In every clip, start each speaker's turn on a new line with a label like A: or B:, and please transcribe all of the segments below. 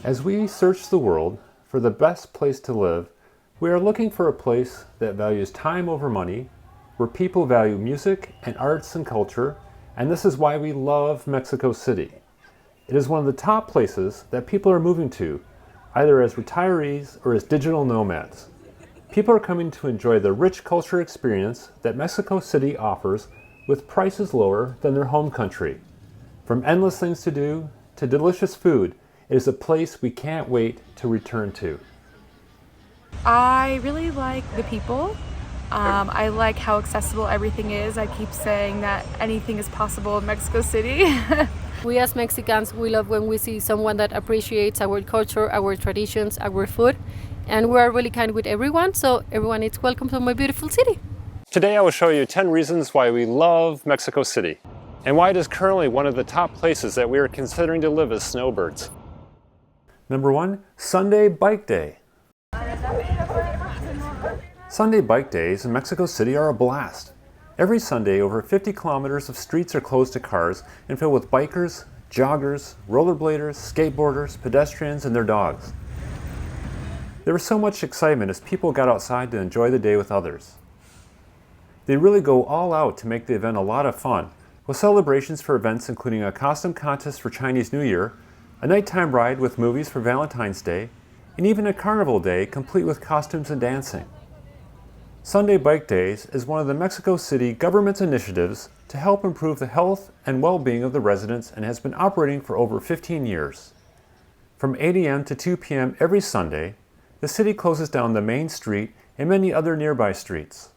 A: As we search the world for the best place to live, we are looking for a place that values time over money, where people value music and arts and culture, and this is why we love Mexico City. It is one of the top places that people are moving to, either as retirees or as digital nomads. People are coming to enjoy the rich culture experience that Mexico City offers with prices lower than their home country. From endless things to do to delicious food, it is a place we can't wait to return to.
B: I really like the people. I like how accessible everything is. I keep saying that anything is possible in Mexico City.
C: We as Mexicans, we love when we see someone that appreciates our culture, our traditions, our food, and we are really kind with everyone, so everyone is welcome to my beautiful city.
A: Today I will show you 10 reasons why we love Mexico City, and why it is currently one of the top places that we are considering to live as snowbirds. Number 1, Sunday Bike Day. Sunday bike days in Mexico City are a blast. Every Sunday, over 50 kilometers of streets are closed to cars and filled with bikers, joggers, rollerbladers, skateboarders, pedestrians, and their dogs. There was so much excitement as people got outside to enjoy the day with others. They really go all out to make the event a lot of fun, with celebrations for events including a costume contest for Chinese New Year, a nighttime ride with movies for Valentine's Day, and even a carnival day complete with costumes and dancing. Sunday Bike Days is one of the Mexico City government's initiatives to help improve the health and well-being of the residents and has been operating for over 15 years. From 8 a.m. to 2 p.m. every Sunday, the city closes down the main street and many other nearby streets.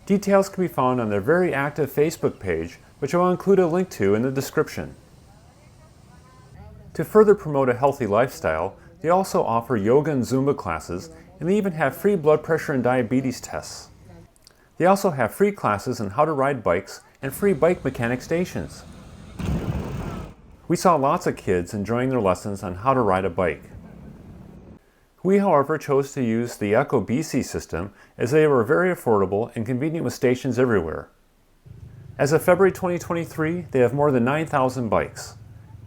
A: Details can be found on their very active Facebook page, which I will include a link to in the description. To further promote a healthy lifestyle, they also offer yoga and Zumba classes, and they even have free blood pressure and diabetes tests. They also have free classes on how to ride bikes and free bike mechanic stations. We saw lots of kids enjoying their lessons on how to ride a bike. We, however, chose to use the EcoBC system as they were very affordable and convenient with stations everywhere. As of February 2023, they have more than 9,000 bikes.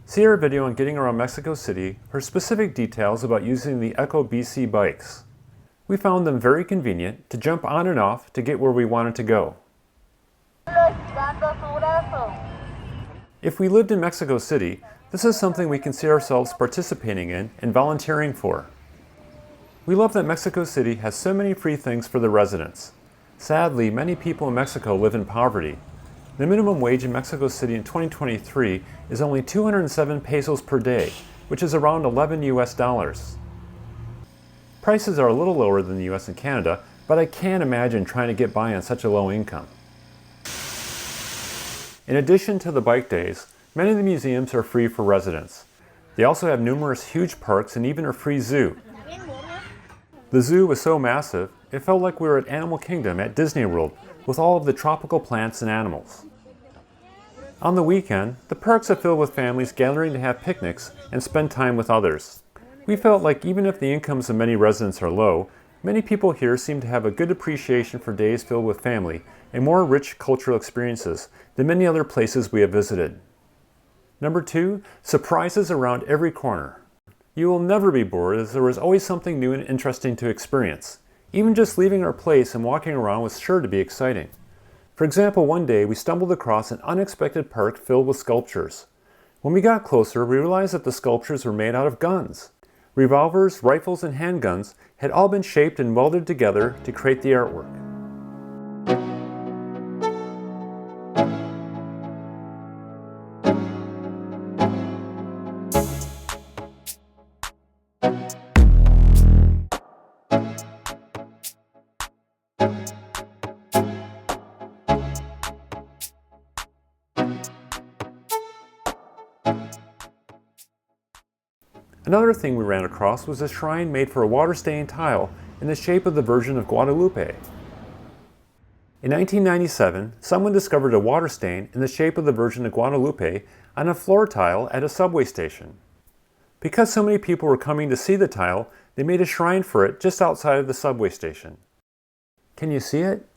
A: See our video on getting around Mexico City for specific details about using the EcoBC bikes. We found them very convenient to jump on and off to get where we wanted to go. If we lived in Mexico City, this is something we can see ourselves participating in and volunteering for. We love that Mexico City has so many free things for the residents. Sadly, many people in Mexico live in poverty. The minimum wage in Mexico City in 2023 is only 207 pesos per day, which is around $11 US. Prices are a little lower than the US and Canada, but I can't imagine trying to get by on such a low income. In addition to the bike days, many of the museums are free for residents. They also have numerous huge parks and even a free zoo. The zoo was so massive, it felt like we were at Animal Kingdom at Disney World with all of the tropical plants and animals. On the weekend, the parks are filled with families gathering to have picnics and spend time with others. We felt like even if the incomes of many residents are low, many people here seem to have a good appreciation for days filled with family and more rich cultural experiences than many other places we have visited. Number 2, surprises around every corner. You will never be bored as there is always something new and interesting to experience. Even just leaving our place and walking around was sure to be exciting. For example, one day we stumbled across an unexpected park filled with sculptures. When we got closer, we realized that the sculptures were made out of guns. Revolvers, rifles, and handguns had all been shaped and welded together to create the artwork. Another thing we ran across was a shrine made for a water-stained tile in the shape of the Virgin of Guadalupe. In 1997, someone discovered a water stain in the shape of the Virgin of Guadalupe on a floor tile at a subway station. Because so many people were coming to see the tile, they made a shrine for it just outside of the subway station. Can you see it?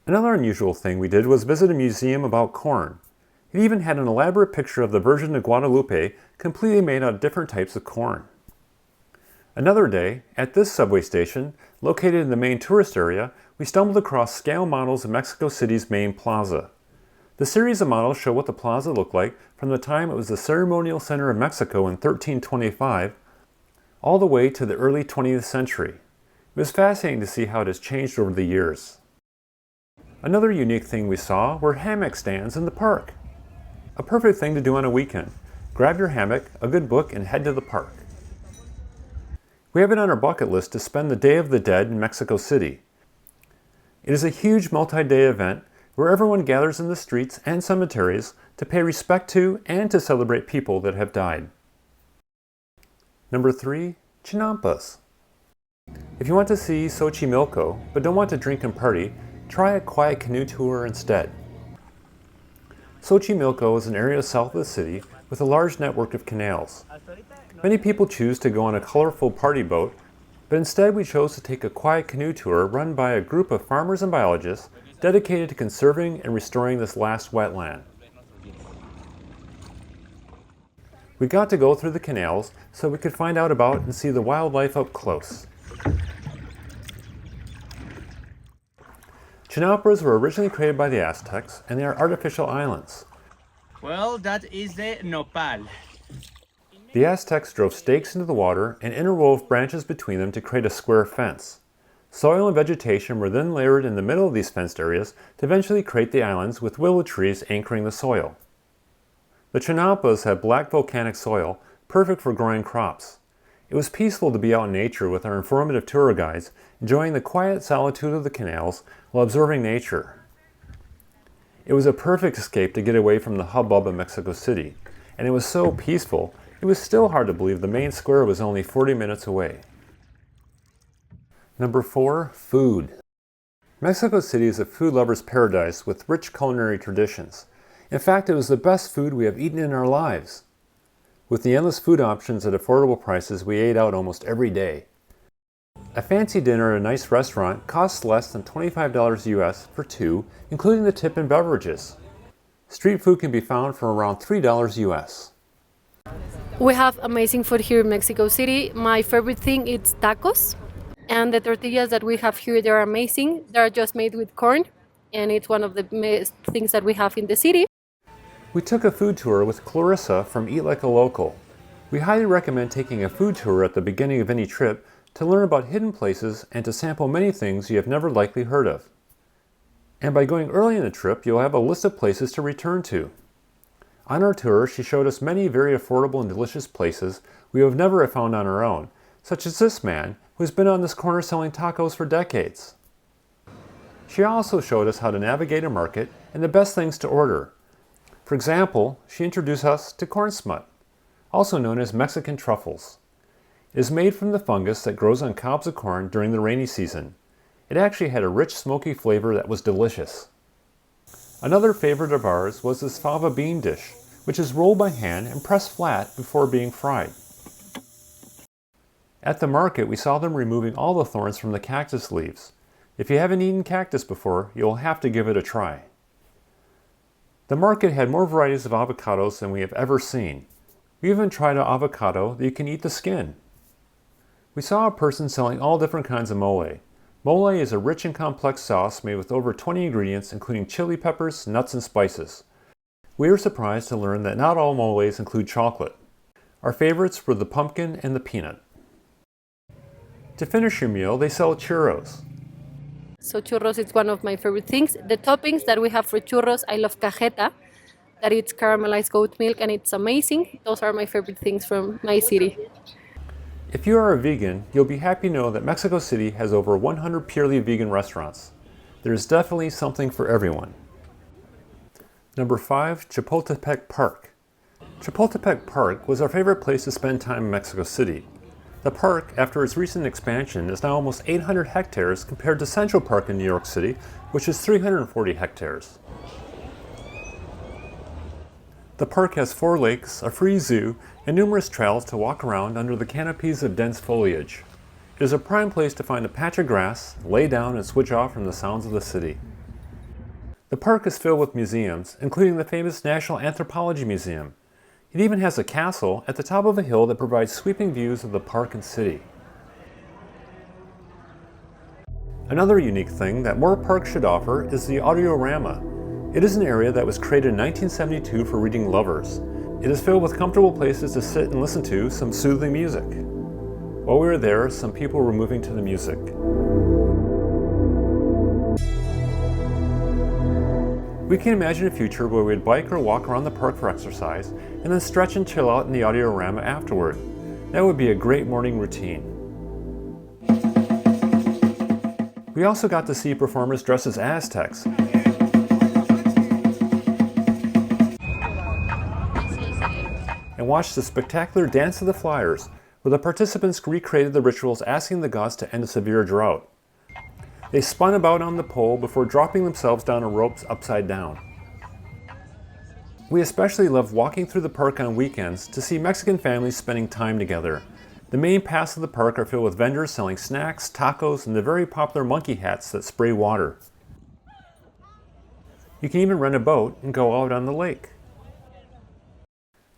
A: Another unusual thing we did was visit a museum about corn. It even had an elaborate picture of the Virgin of Guadalupe completely made out of different types of corn. Another day, at this subway station, located in the main tourist area, we stumbled across scale models of Mexico City's main plaza. The series of models show what the plaza looked like from the time it was the ceremonial center of Mexico in 1325 all the way to the early 20th century. It was fascinating to see how it has changed over the years. Another unique thing we saw were hammock stands in the park. A perfect thing to do on a weekend. Grab your hammock, a good book, and head to the park. We have it on our bucket list to spend the Day of the Dead in Mexico City. It is a huge multi-day event where everyone gathers in the streets and cemeteries to pay respect to and to celebrate people that have died. Number 3, Chinampas. If you want to see Xochimilco but don't want to drink and party, try a quiet canoe tour instead. Xochimilco is an area south of the city with a large network of canals. Many people choose to go on a colorful party boat, but instead we chose to take a quiet canoe tour run by a group of farmers and biologists dedicated to conserving and restoring this last wetland. We got to go through the canals so we could find out about and see the wildlife up close. Chinampas were originally created by the Aztecs, and they are artificial islands.
D: Well, that is the nopal.
A: The Aztecs drove stakes into the water and interwove branches between them to create a square fence. Soil and vegetation were then layered in the middle of these fenced areas to eventually create the islands with willow trees anchoring the soil. The Chinampas have black volcanic soil, perfect for growing crops. It was peaceful to be out in nature with our informative tour guides, enjoying the quiet solitude of the canals while observing nature. It was a perfect escape to get away from the hubbub of Mexico City, and it was so peaceful, it was still hard to believe the main square was only 40 minutes away. Number 4, food. Mexico City is a food lover's paradise with rich culinary traditions. In fact, it was the best food we have eaten in our lives. With the endless food options at affordable prices, we ate out almost every day. A fancy dinner at a nice restaurant costs less than $25 US for two, including the tip and beverages. Street food can be found for around $3 US.
C: We have amazing food here in Mexico City. My favorite thing is tacos. And the tortillas that we have here, they're amazing. They're just made with corn. And it's one of the best things that we have in the city.
A: We took a food tour with Clarissa from Eat Like a Local. We highly recommend taking a food tour at the beginning of any trip to learn about hidden places and to sample many things you have never likely heard of. And by going early in the trip, you'll have a list of places to return to. On our tour, she showed us many very affordable and delicious places we would never have found on our own, such as this man who's been on this corner selling tacos for decades. She also showed us how to navigate a market and the best things to order. For example, she introduced us to corn smut, also known as Mexican truffles. It is made from the fungus that grows on cobs of corn during the rainy season. It actually had a rich, smoky flavor that was delicious. Another favorite of ours was this fava bean dish, which is rolled by hand and pressed flat before being fried. At the market, we saw them removing all the thorns from the cactus leaves. If you haven't eaten cactus before, you'll have to give it a try. The market had more varieties of avocados than we have ever seen. We even tried an avocado that you can eat the skin. We saw a person selling all different kinds of mole. Mole is a rich and complex sauce made with over 20 ingredients, including chili peppers, nuts, and spices. We were surprised to learn that not all moles include chocolate. Our favorites were the pumpkin and the peanut. To finish your meal, they sell churros.
C: So churros is one of my favorite things. The toppings that we have for churros, I love cajeta, that it's caramelized goat milk, and it's amazing. Those are my favorite things from my city.
A: If you are a vegan, you'll be happy to know that Mexico City has over 100 purely vegan restaurants. There is definitely something for everyone. Number 5, Chapultepec Park. Chapultepec Park was our favorite place to spend time in Mexico City. The park, after its recent expansion, is now almost 800 hectares compared to Central Park in New York City, which is 340 hectares. The park has 4 lakes, a free zoo, and numerous trails to walk around under the canopies of dense foliage. It is a prime place to find a patch of grass, lay down, and switch off from the sounds of the city. The park is filled with museums, including the famous National Anthropology Museum. It even has a castle at the top of a hill that provides sweeping views of the park and city. Another unique thing that more parks should offer is the Audiorama. It is an area that was created in 1972 for reading lovers. It is filled with comfortable places to sit and listen to some soothing music. While we were there, some people were moving to the music. We can imagine a future where we'd bike or walk around the park for exercise, and then stretch and chill out in the Audiorama afterward. That would be a great morning routine. We also got to see performers dressed as Aztecs. And watch the spectacular Dance of the Flyers, where the participants recreated the rituals asking the gods to end a severe drought. They spun about on the pole before dropping themselves down on ropes upside down. We especially loved walking through the park on weekends to see Mexican families spending time together. The main paths of the park are filled with vendors selling snacks, tacos, and the very popular monkey hats that spray water. You can even rent a boat and go out on the lake.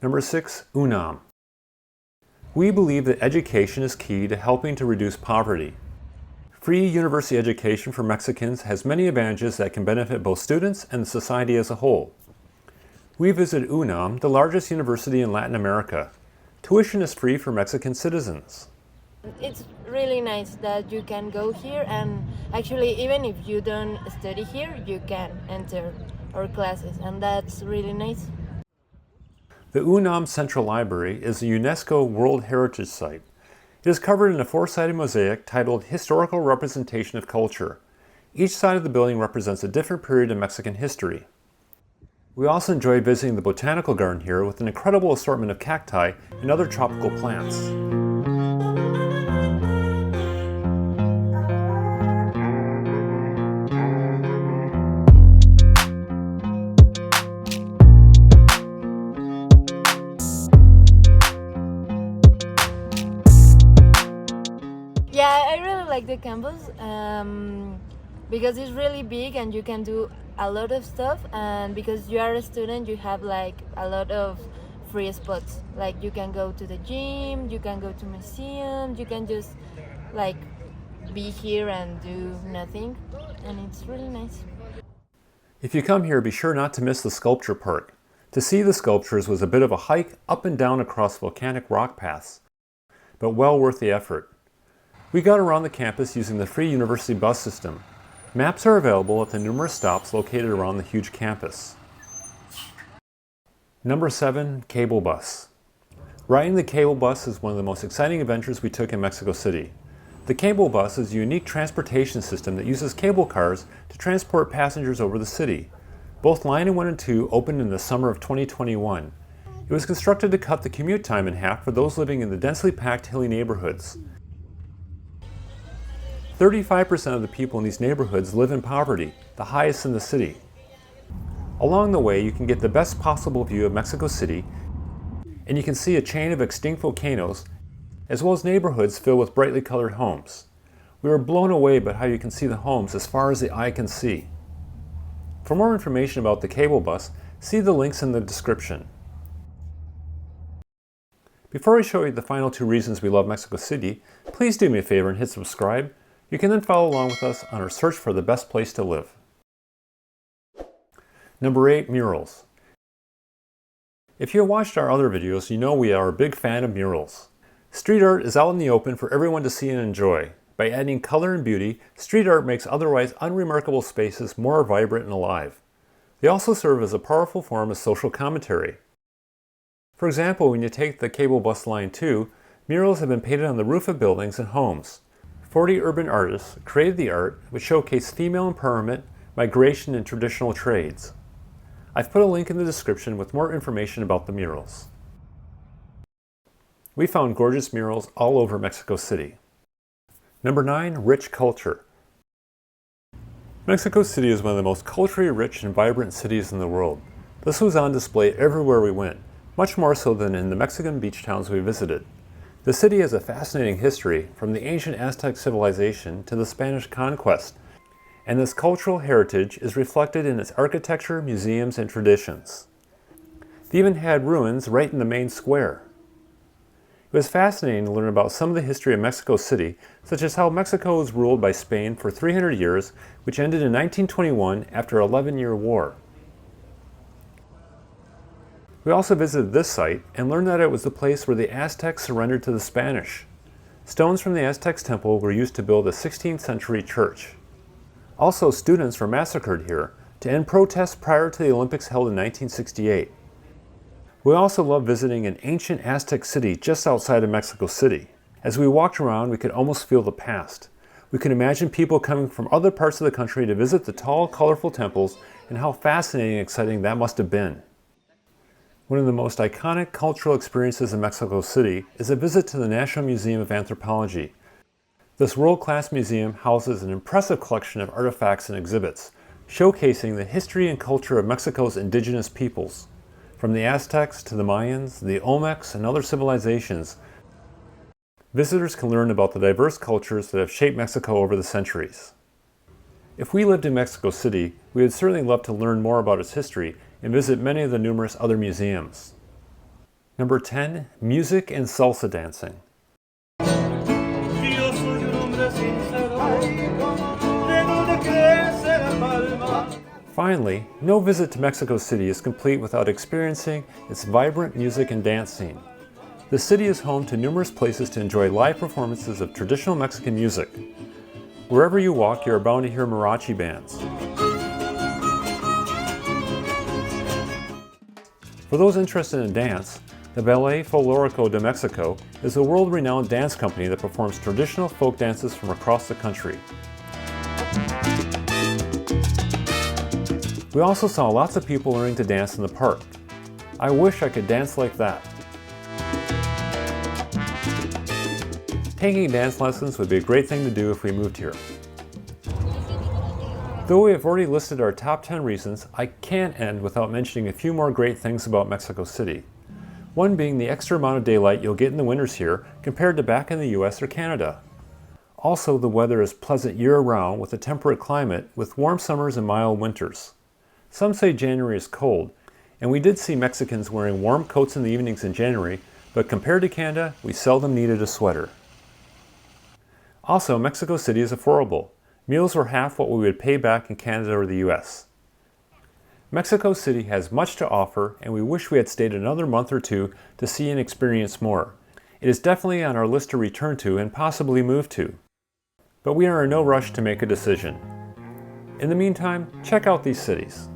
A: Number 6, UNAM. We believe that education is key to helping to reduce poverty. Free university education for Mexicans has many advantages that can benefit both students and the society as a whole. We visited UNAM, the largest university in Latin America. Tuition is free for Mexican citizens.
E: It's really nice that you can go here, and actually even if you don't study here, you can enter our classes, and that's really nice.
A: The UNAM Central Library is a UNESCO World Heritage Site. It is covered in a 4-sided mosaic titled Historical Representation of Culture. Each side of the building represents a different period in Mexican history. We also enjoyed visiting the botanical garden here with an incredible assortment of cacti and other tropical plants.
E: Yeah, I really like the campus because it's really big and you can do a lot of stuff, and because you are a student you have like a lot of free spots. Like you can go to the gym, you can go to museums, you can just like be here and do nothing, and it's really nice.
A: If you come here, be sure not to miss the sculpture park. To see the sculptures was a bit of a hike up and down across volcanic rock paths, but well worth the effort. We got around the campus using the free university bus system. Maps are available at the numerous stops located around the huge campus. Number 7, cable bus. Riding the cable bus is one of the most exciting adventures we took in Mexico City. The cable bus is a unique transportation system that uses cable cars to transport passengers over the city. Both Line 1 and 2 opened in the summer of 2021. It was constructed to cut the commute time in half for those living in the densely packed hilly neighborhoods. 35% of the people in these neighborhoods live in poverty, the highest in the city. Along the way, you can get the best possible view of Mexico City, and you can see a chain of extinct volcanoes, as well as neighborhoods filled with brightly colored homes. We were blown away by how you can see the homes as far as the eye can see. For more information about the cable bus, see the links in the description. Before I show you the final 2 reasons we love Mexico City, please do me a favor and hit subscribe. You can then follow along with us on our search for the best place to live. Number 8, murals. If you have watched our other videos, you know we are a big fan of murals. Street art is out in the open for everyone to see and enjoy. By adding color and beauty, street art makes otherwise unremarkable spaces more vibrant and alive. They also serve as a powerful form of social commentary. For example, when you take the cable bus line 2, murals have been painted on the roof of buildings and homes. 40 urban artists created the art which showcased female empowerment, migration, and traditional trades. I've put a link in the description with more information about the murals. We found gorgeous murals all over Mexico City. Number 9, rich culture. Mexico City is one of the most culturally rich and vibrant cities in the world. This was on display everywhere we went, much more so than in the Mexican beach towns we visited. The city has a fascinating history, from the ancient Aztec civilization to the Spanish conquest, and this cultural heritage is reflected in its architecture, museums, and traditions. They even had ruins right in the main square. It was fascinating to learn about some of the history of Mexico City, such as how Mexico was ruled by Spain for 300 years, which ended in 1921 after an 11-year war. We also visited this site and learned that it was the place where the Aztecs surrendered to the Spanish. Stones from the Aztecs temple were used to build a 16th century church. Also, students were massacred here to end protests prior to the Olympics held in 1968. We also loved visiting an ancient Aztec city just outside of Mexico City. As we walked around, we could almost feel the past. We could imagine people coming from other parts of the country to visit the tall, colorful temples, and how fascinating and exciting that must have been. One of the most iconic cultural experiences in Mexico City is a visit to the National Museum of Anthropology. This world-class museum houses an impressive collection of artifacts and exhibits, showcasing the history and culture of Mexico's indigenous peoples. From the Aztecs to the Mayans, the Olmecs, and other civilizations, visitors can learn about the diverse cultures that have shaped Mexico over the centuries. If we lived in Mexico City, we would certainly love to learn more about its history and visit many of the numerous other museums. Number 10. Music and salsa dancing. Finally, no visit to Mexico City is complete without experiencing its vibrant music and dance scene. The city is home to numerous places to enjoy live performances of traditional Mexican music. Wherever you walk, you are bound to hear mariachi bands. For those interested in dance, the Ballet Folklorico de Mexico is a world-renowned dance company that performs traditional folk dances from across the country. We also saw lots of people learning to dance in the park. I wish I could dance like that. Taking dance lessons would be a great thing to do if we moved here. Though we have already listed our top 10 reasons, I can't end without mentioning a few more great things about Mexico City. One being the extra amount of daylight you'll get in the winters here compared to back in the US or Canada. Also, the weather is pleasant year-round with a temperate climate with warm summers and mild winters. Some say January is cold, and we did see Mexicans wearing warm coats in the evenings in January, but compared to Canada, we seldom needed a sweater. Also, Mexico City is affordable. Meals were half what we would pay back in Canada or the US. Mexico City has much to offer, and we wish we had stayed another month or two to see and experience more. It is definitely on our list to return to and possibly move to. But we are in no rush to make a decision. In the meantime, check out these cities.